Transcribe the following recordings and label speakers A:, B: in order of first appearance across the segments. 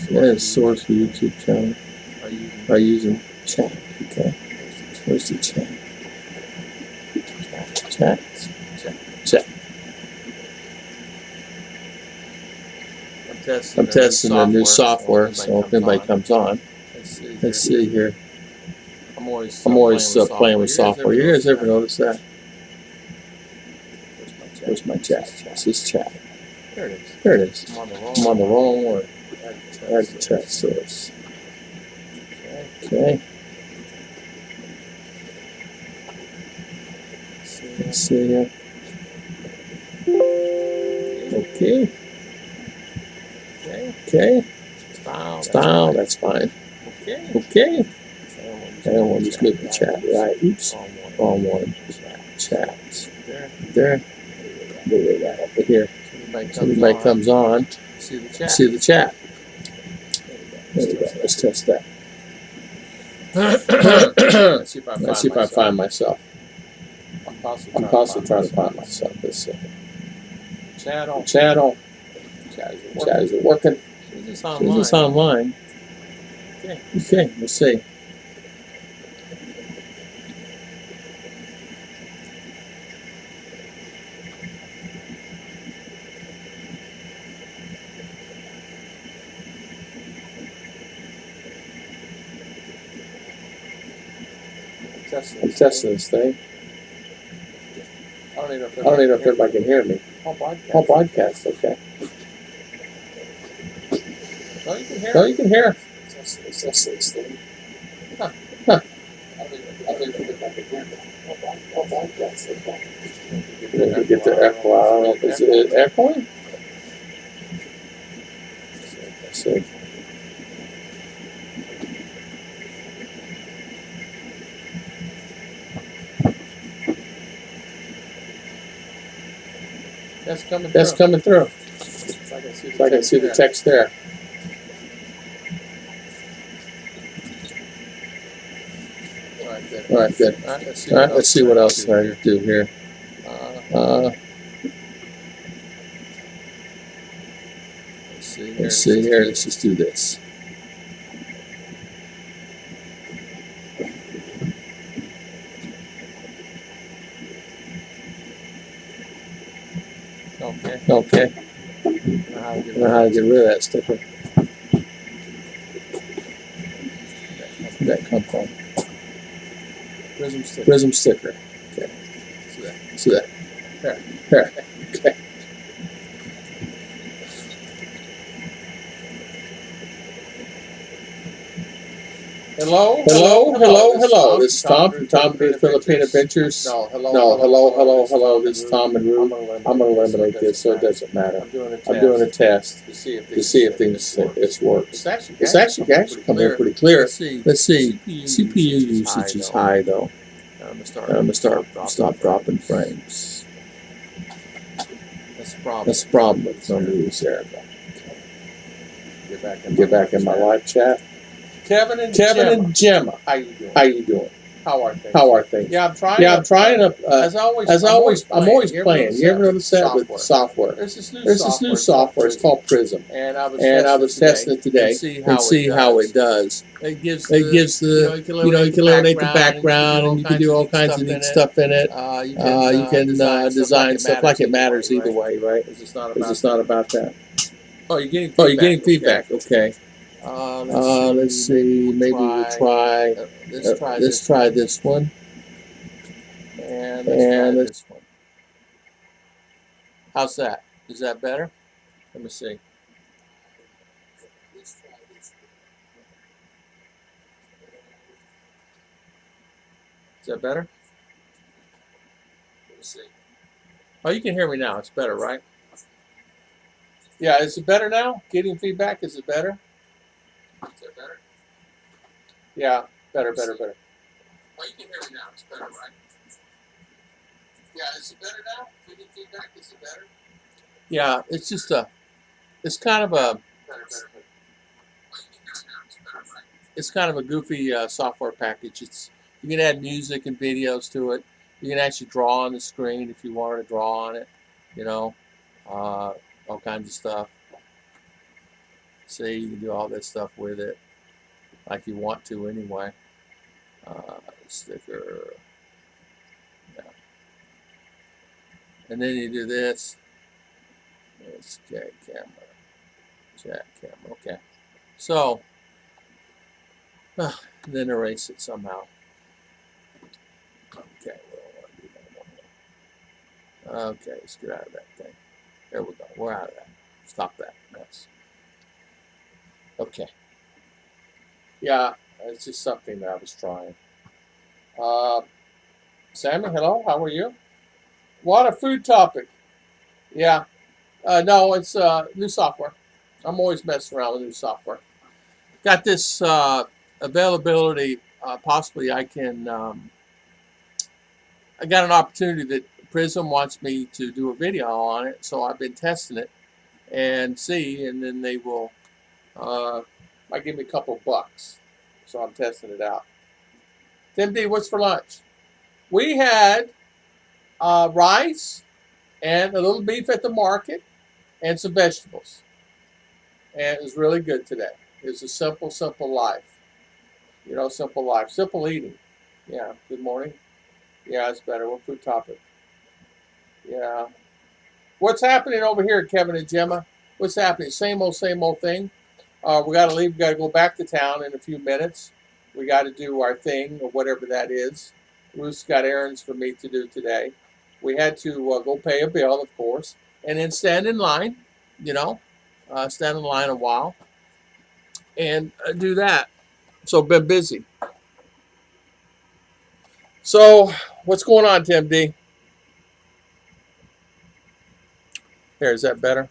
A: There's source for YouTube channel. By using chat. Okay. Where's the chat? Chat. Chat. I'm testing the new software, so if anybody comes on, let's see here. I'm always playing with software. You guys ever notice that? Where's my chat? This is chat. There it is. There it is. I'm on the wrong one. Add the chat source. Okay. Let's see here. Okay. Okay. Style, that's fine. Okay. And we'll just move the chat, right? Oops. Wrong one. Chat. There. Move that over here. So everybody comes on. See the chat. There we go. Let's test that. Let's see if I find myself. I'm constantly trying to find myself. Let's see. Channel. Chat, is it working? Is this online? Okay, let's see. I'm testing this thing. I don't even know if everybody can hear me. I'll broadcast, okay. No, you can hear. Test this thing. Huh. I don't even know if I can hear me. I'll broadcast, okay. Get the echo out. I don't know if it's echoing. Let's see. That's coming through. So I can see the text there. All right, good. All right, let's see what else I do here. Let's see here. Let's just do this. Okay. I don't know how to get rid of that sticker. Where'd that come from? Prism sticker. Okay. See that? There. Okay. Hello. This is Tom from Tom and Ruth Philippine Adventures. No, hello. This is Tom and Ruth. I'm going to eliminate this so it doesn't matter. I'm doing a test to see if this works. It's actually coming in pretty clear. Let's see. CPU usage is high though. I'm going to stop dropping frames. That's the problem with some of these there. Get back in my live chat. Kevin and Gemma, how you doing? How are things? Yeah, I'm trying to. As always, I'm always playing. You ever notice that with software? There's this new software. It's called Prism, and I was testing it today and see how it does. It gives the you can eliminate the background and you can do all kinds of neat stuff in it. You can design stuff like it matters either way, right? It's just not about that. Oh, you're getting feedback. Okay. Let's see. Maybe we'll try. Let's try this one. And this one. How's that? Is that better? Let me see. Is that better? Let me see. Oh, you can hear me now. It's better, right? Yeah, is it better now? Getting feedback, is it better? Is that better? Yeah, better. Oh, you can hear me now. It's better, right? Yeah, is it better now? Getting feedback, is it better? Yeah, it's just it's kind of a, better. Oh, you can hear me now. It's better, right? It's kind of a goofy software package. You can add music and videos to it. You can actually draw on the screen if you wanted to draw on it. All kinds of stuff. See, you can do all this stuff with it like you want to anyway. Sticker. Yeah. And then you do this. It's okay, camera. Chat camera. Okay. So, then erase it somehow. Okay, we don't want to do that no more. Okay, let's get out of that thing. There we go. We're out of that. Stop that mess. Okay. Yeah, it's just something that I was trying. Sammy, hello. How are you? What a food topic. Yeah. No, it's new software. I'm always messing around with new software. Got this availability. Possibly I can. I got an opportunity that Prism wants me to do a video on it, so I've been testing it and see, and then they will might give me a couple bucks. So I'm testing it out. Tim D, what's for lunch? We had rice and a little beef at the market and some vegetables. And it was really good today. It was a simple, simple life. You know, simple life, simple eating. Yeah, good morning. Yeah, it's better. What food topic? Yeah. What's happening over here, Kevin and Gemma? What's happening? Same old thing. We got to leave. We got to go back to town in a few minutes. We got to do our thing, or whatever that is. Ruth's got errands for me to do today. We had to go pay a bill, of course, and then stand in line, you know, stand in line a while and do that. So been busy. So what's going on, Tim D? There, is that better?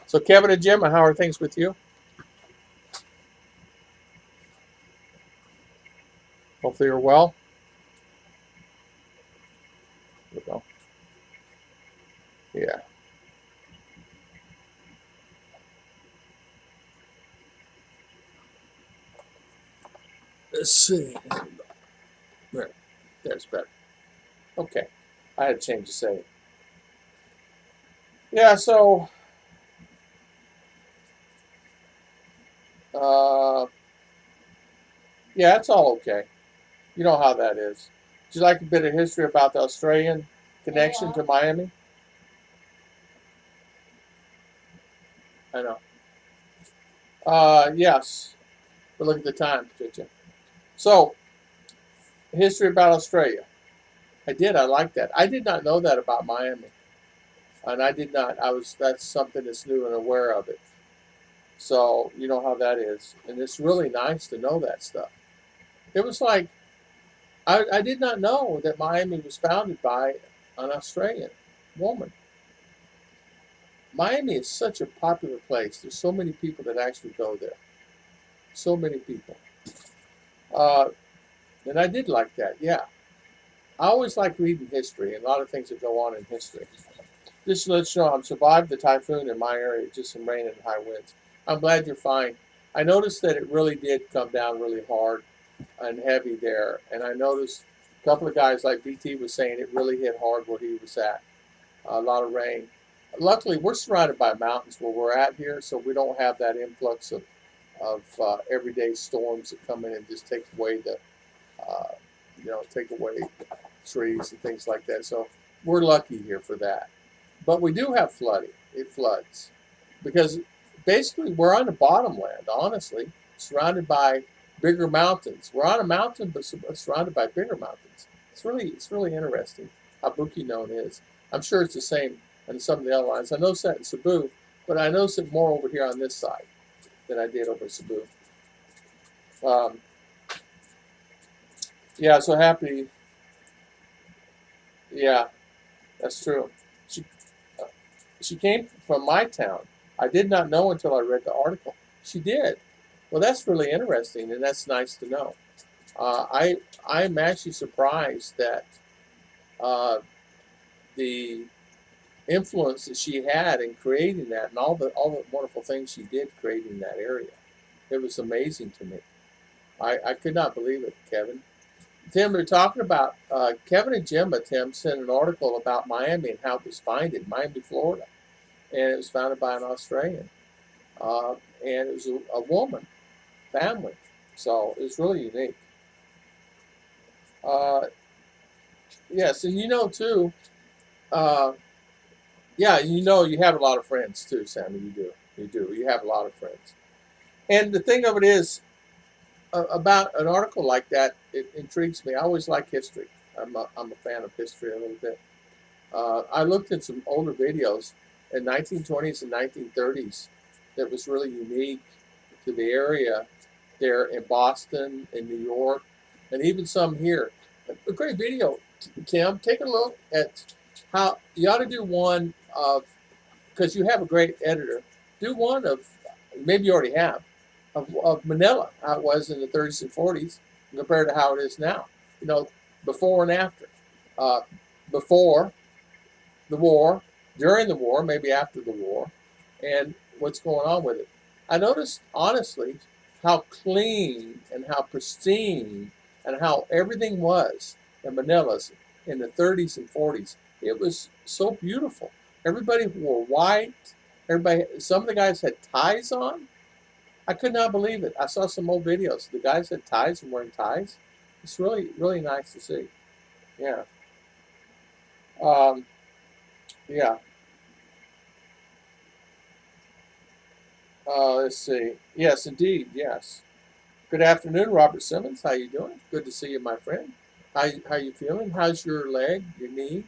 A: So Kevin and Jim, how are things with you? Hopefully you're well. There we go. Yeah. Let's see. There, there's better. Okay. I had to change the setting. Yeah, so yeah, it's all okay. You know how that is. Would you like a bit of history about the Australian connection to Miami? I know. Yes. But look at the time, did you? So, history about Australia. I did. I like that. I did not know that about Miami. And I did not. That's something that's new and aware of it. So, you know how that is. And it's really nice to know that stuff. It was like, I did not know that Miami was founded by an Australian woman. Miami is such a popular place. There's so many people that actually go there. So many people. And I did like that, yeah. I always like reading history and a lot of things that go on in history. Just to let you know, I've survived the typhoon in my area, just some rain and high winds. I'm glad you're fine. I noticed that it really did come down really hard and heavy there. And I noticed a couple of guys like BT was saying it really hit hard where he was at. A lot of rain. Luckily, we're surrounded by mountains where we're at here, so we don't have that influx of everyday storms that come in and just take away the, take away trees and things like that. So we're lucky here for that. But we do have flooding. It floods because basically we're on the bottomland, honestly, surrounded by bigger mountains. We're on a mountain, but surrounded by bigger mountains. It's really interesting how Bukidnon is. I'm sure it's the same on some of the other lines. I noticed that in Cebu, but I noticed it more over here on this side than I did over in Cebu. Yeah, so happy. Yeah, that's true. She came from my town. I did not know until I read the article. She did. Well, that's really interesting, and that's nice to know. I'm actually surprised that the influence that she had in creating that, and all the wonderful things she did creating that area. It was amazing to me. I could not believe it, Kevin. Tim, we're talking about Kevin and Gemma. Tim sent an article about Miami and how it was founded, Miami, Florida. and it was founded by an Australian, and it was a woman family, so it was really unique. Uh, yes, and too. Uh, yeah, you have a lot of friends too, Sammy. You do. You have a lot of friends, and the thing of it is, about an article like that, it intrigues me. I always like history. I'm a fan of history a little bit. I looked at some older videos in 1920s and 1930s that was really unique to the area there in Boston, in New York, and even some here. A great video, Tim. Take a look at how you ought to do one of, because you have a great editor. Do one of, maybe you already have, of Manila, how it was in the 30s and 40s compared to how it is now. You know, before and after. Uh, Before the war, during the war, maybe after the war, and what's going on with it. I noticed, honestly, how clean and how pristine and how everything was in Manila's in the 30s and 40s. It was so beautiful. Everybody wore white. Some of the guys had ties on. I could not believe it. I saw some old videos. The guys had ties and wearing ties. It's really, really nice to see. Yeah. Um, yeah. Let's see. Yes, indeed. Yes. Good afternoon, Robert Simmons. How you doing? Good to see you, my friend. How you feeling? How's your leg, your knee,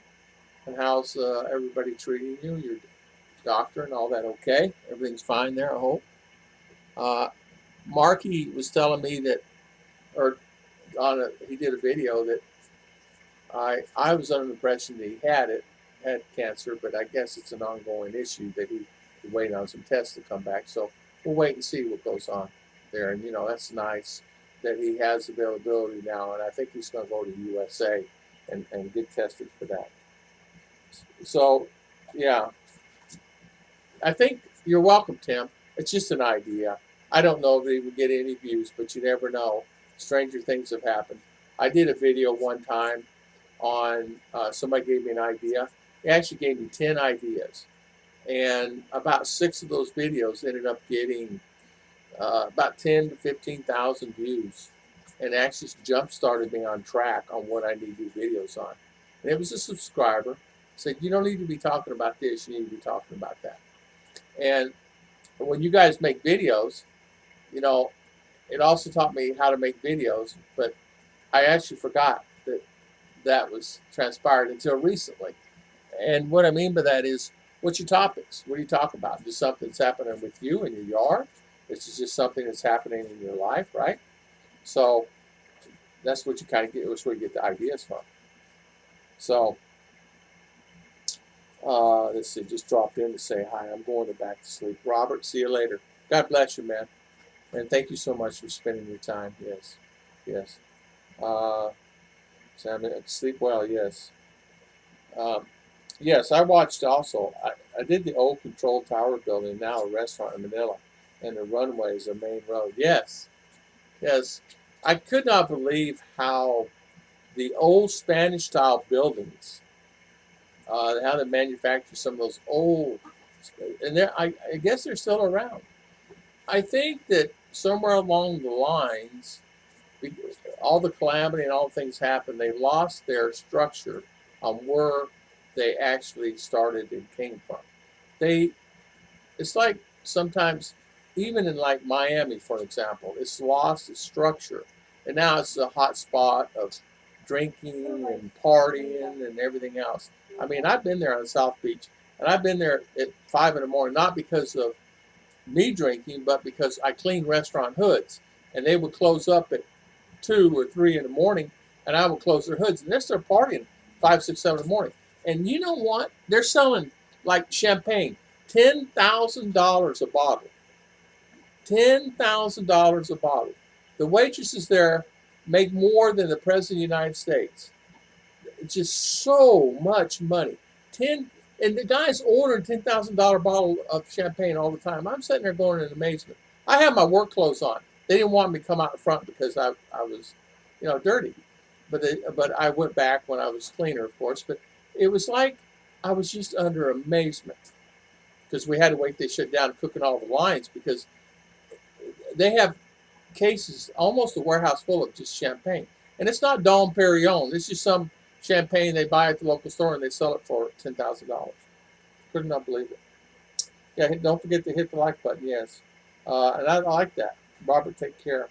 A: and how's everybody treating you? Your doctor and all that? Okay, everything's fine there. I hope. Uh, Marky was telling me that, or he did a video that I was under the impression that he had cancer, but I guess it's an ongoing issue that he's waiting on some tests to come back. So we'll wait and see what goes on there. And that's nice that he has availability now, and I think he's going to go to the USA and get tested for that. So, yeah, I think you're welcome, Tim. It's just an idea. I don't know if it would get any views, but you never know. Stranger things have happened. I did a video one time on somebody gave me an idea. They actually gave me 10 ideas, and about 6 of those videos ended up getting about 10 to 15,000 views, and actually jump started me on track on what I need to do videos on. And it was a subscriber said, "You don't need to be talking about this. You need to be talking about that." And when you guys make videos, you know, it also taught me how to make videos, but I actually forgot that that was transpired until recently. And what I mean by that is, what's your topics? What do you talk about? Just something that's happening with you in your yard? This is just something that's happening in your life, right? So that's what you kind of get. That's where you get the ideas from. So let's see. Just dropped in to say hi. I'm going back to sleep. Robert, see you later. God bless you, man. And thank you so much for spending your time. Yes, yes. Sam, sleep well. Yes. Um, yes, I watched also. I did the old control tower building, now a restaurant in Manila, and the runway is a main road. Yes, yes. I could not believe how the old Spanish style buildings, how they manufacture some of those old, and I guess they're still around. I think that somewhere along the lines, all the calamity and all the things happened, they lost their structure on where they actually started and came from. They, it's like sometimes, even in like Miami, for example, it's lost its structure, and now it's a hot spot of drinking and partying and everything else. I mean, I've been there on South Beach, and I've been there at 5 in the morning, not because of me drinking, but because I cleaned restaurant hoods, and they would close up at 2 or 3 in the morning, and I would close their hoods, and they're still partying 5, 6, 7 in the morning. And you know what? They're selling like champagne, $10,000 a bottle. $10,000 a bottle. The waitresses there make more than the president of the United States. It's just so much money. And the guy's ordering $10,000 bottle of champagne all the time. I'm sitting there going in amazement. I have my work clothes on. They didn't want me to come out in front because I was, dirty. But I went back when I was cleaner, of course. But it was like I was just under amazement. because we had to wait. They shut down cooking all the lines because they have cases, almost a warehouse full of just champagne. And it's not Dom Perignon. It's just some champagne they buy at the local store and they sell it for $10,000. Could not believe it. Yeah, don't forget to hit the like button, yes. And I like that. Robert, take care.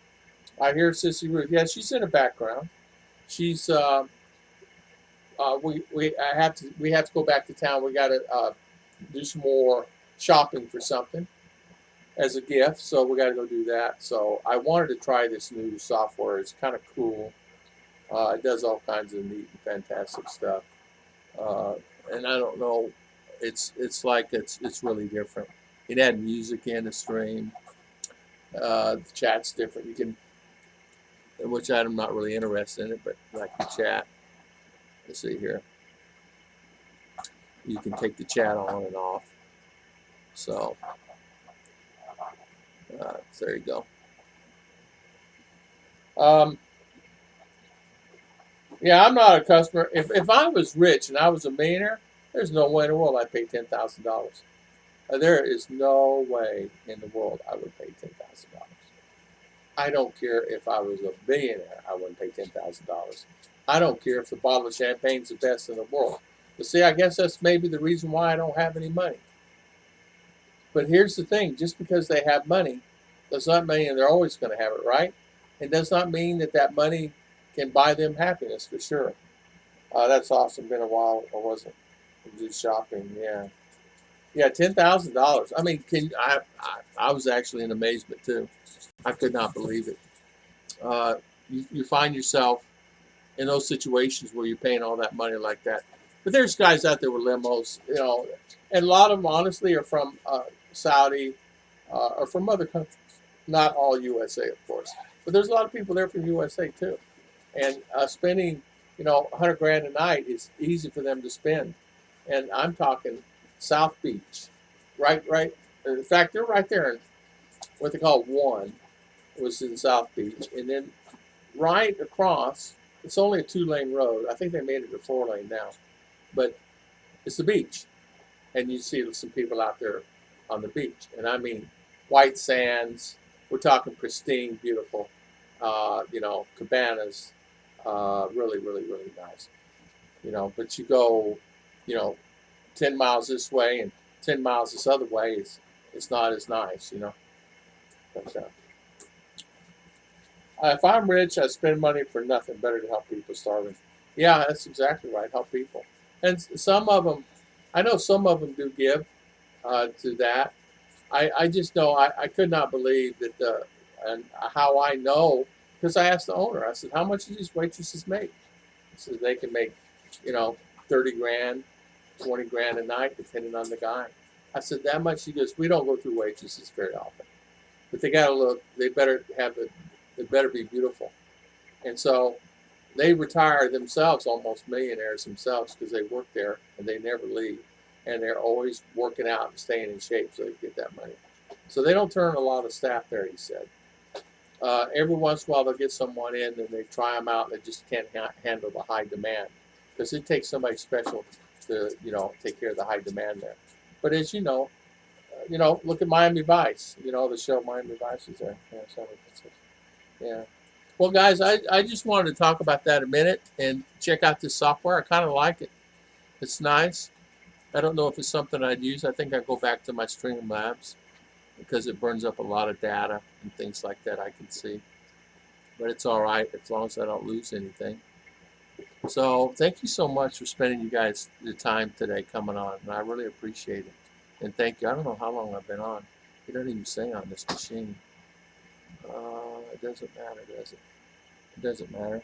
A: I hear Sissy Ruth. Yeah, she's in the background. She's we have to go back to town. We got to do some more shopping for something as a gift, so we got to go do that. So I wanted to try this new software. It's kind of cool. It does all kinds of neat and fantastic stuff. And I don't know, it's like it's really different. You can add music in the stream. The chat's different. You can, which I'm not really interested in it, but like the chat. Let's see here. You can take the chat on and off. So there you go. Yeah, I'm not a customer. If I was rich and I was a millionaire, there's no way in the world I'd pay $10,000. There is no way in the world I would pay $10,000. I don't care if I was a billionaire, I wouldn't pay $10,000. I don't care if the bottle of champagne's the best in the world. But see, I guess that's maybe the reason why I don't have any money. But here's the thing, just because they have money does not mean they're always going to have it, right? It does not mean that that money can buy them happiness, for sure. That's awesome. Been a while, or wasn't? Just shopping, yeah. Yeah, $10,000. I mean, I was actually in amazement, too. I could not believe it. You find yourself in those situations where you're paying all that money like that. But there's guys out there with limos, you know, and a lot of them, honestly, are from Saudi or from other countries. Not all USA, of course. But there's a lot of people there from USA, too. And spending, you know, 100 grand a night is easy for them to spend. And I'm talking South Beach, right. In fact, they're right there in what they call One, was in South Beach, and then right across, it's only a 2-lane road. I think they made it a 4-lane now, but it's the beach, and you see some people out there on the beach, and I mean white sands. We're talking pristine, beautiful, you know, cabanas, really, really, really nice, you know. But you go, you know, 10 miles this way and 10 miles this other way, it's not as nice, you know. But, if I'm rich, I spend money for nothing. Better to help people starving. Yeah, that's exactly right. Help people. And some of them, I know some of them do give to that. I just know I could not believe that and how I know, because I asked the owner, I said, how much do these waitresses make? He says they can make, you know, 30 grand, 20 grand a night, depending on the guy. I said, that much? He goes, we don't go through waitresses very often. But they got to look, they better have it. It better be beautiful. And so they retire themselves, almost millionaires themselves, because they work there and they never leave. And they're always working out and staying in shape so they get that money. So they don't turn a lot of staff there, he said. Every once in a while they'll get someone in and they try them out and they just can't handle the high demand. Because it takes somebody special to, you know, take care of the high demand there. But as you know, look at Miami Vice. You know, the show Miami Vice is there. Yeah. Well, guys, I just wanted to talk about that a minute and check out this software. I kind of like it. It's nice. I don't know if it's something I'd use. I think I'd go back to my Streamlabs because it burns up a lot of data and things like that I can see. But it's all right as long as I don't lose anything. So thank you so much for spending you guys the time today coming on. And I really appreciate it. And thank you. I don't know how long I've been on. It doesn't even say on this machine. It doesn't matter, does it? It doesn't matter.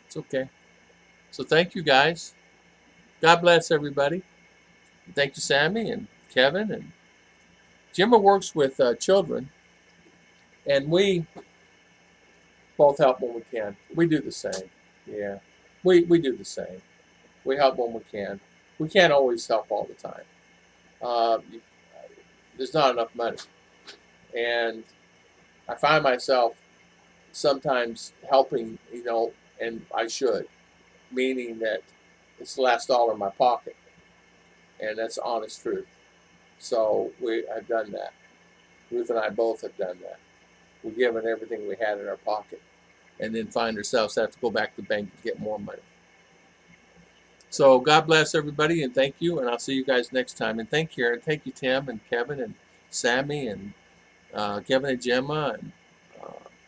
A: It's okay. So thank you, guys. God bless everybody. Thank you, Sammy and Kevin. And Jimma works with children, and we both help when we can. We do the same. Yeah, we do the same. We help when we can. We can't always help all the time. There's not enough money. And I find myself sometimes helping, you know, and I should, meaning that it's the last dollar in my pocket. and that's the honest truth. So I've done that. Ruth and I both have done that. We've given everything we had in our pocket, and then find ourselves have to go back to the bank to get more money. So God bless everybody, and thank you, and I'll see you guys next time. And thank you, Tim and Kevin and Sammy and Kevin and Gemma, and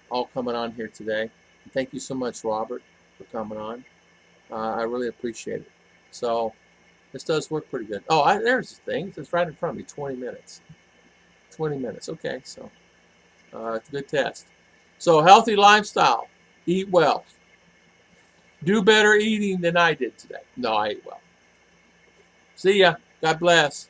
A: all coming on here today. And thank you so much, Robert, for coming on. I really appreciate it. So this does work pretty good. Oh, there's the thing. It's right in front of me. 20 minutes. 20 minutes. Okay, so it's a good test. So healthy lifestyle. Eat well. Do better eating than I did today. No, I ate well. See ya. God bless.